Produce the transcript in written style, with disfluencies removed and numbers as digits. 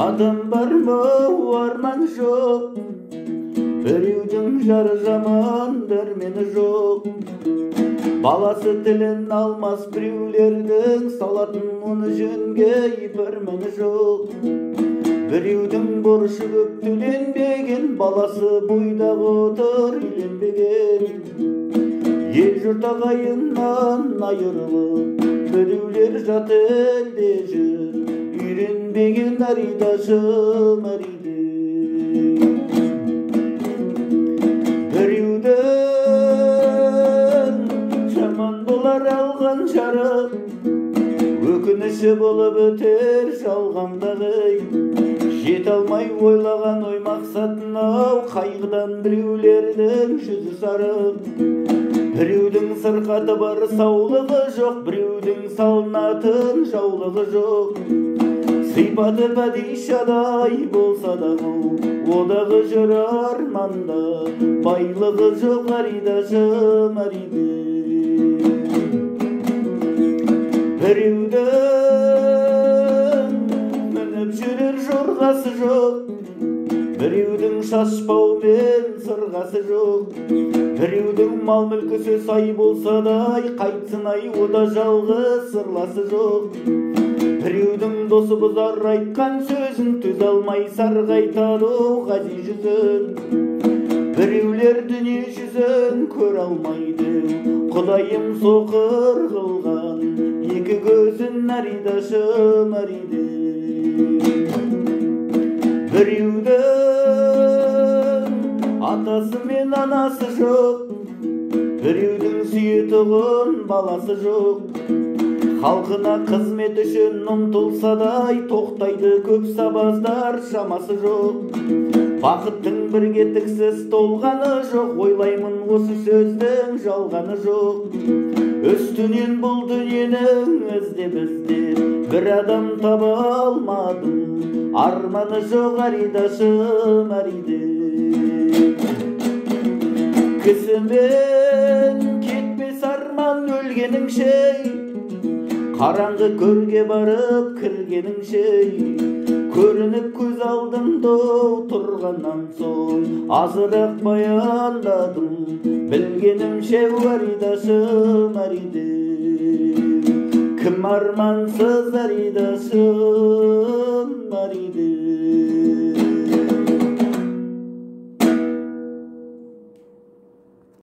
Adam var mı varman жоқ, біреудің жары жаман дәрмені жоқ. Баласы тілін алмас біреулердің, салатын оны жөнге пәрмені жоқ. Біреудің борышы көп төленбеген, баласы бойдағы отыр үйленбеген. Ел жұрт ағайыннан айырылып, біреулер жат елде жүр, үйренбеген аридашым ариды. Біреудің жаман болар алған жарық, өкініші болып өтер жалғандағы. Жете алмай ойлаған ой мақсатына, қайғыдан біреулердің жүзі сарып. Біреудің сырқаты бар, саулығы жоқ, біреудің салынатын жаулығы жоқ. Сипаты падишадай болса да одағы жүр арманда, байлығы жоқ аридашым ариды. Біреудің мініп жүрер жорғасы жоқ, біреудің шашпаумен сырғасы жоқ. Біреудің мал мүлкісі сай болса да, қайтсын ай ода жалғыз сырласы жоқ. Біреудің досы бұзар айтқан сөзін, төзе алмай сарғайтады ғази жүзін. Біреулер дүние жүзін көр алмайды, құдайым соқыр қылған екі көзін аридашым ариды. Біреудің атасы мен анасы жоқ, біреудің сүйетұғын баласы жоқ. Халқына қызмет үшін ұмтылса да, тоқтайды көп сабаздар шамасы жоқ. Бақыттың бір кетіксіз толғаны жоқ, ойлаймын осы сөздің жалғаны жоқ. Үстінен бұл дүниенің іздеп бір адам таба алмадым, арманы жоқ аридашым ариды. Кісімен кетпес арман өлгеніңше, қараңғы көрге барып кіргеніңше. Көрініп көз алдымда тұрғаннан соң, азырақ баяндадым, білгенімше аридашым ариды. Кім армансыз аридашым ариды.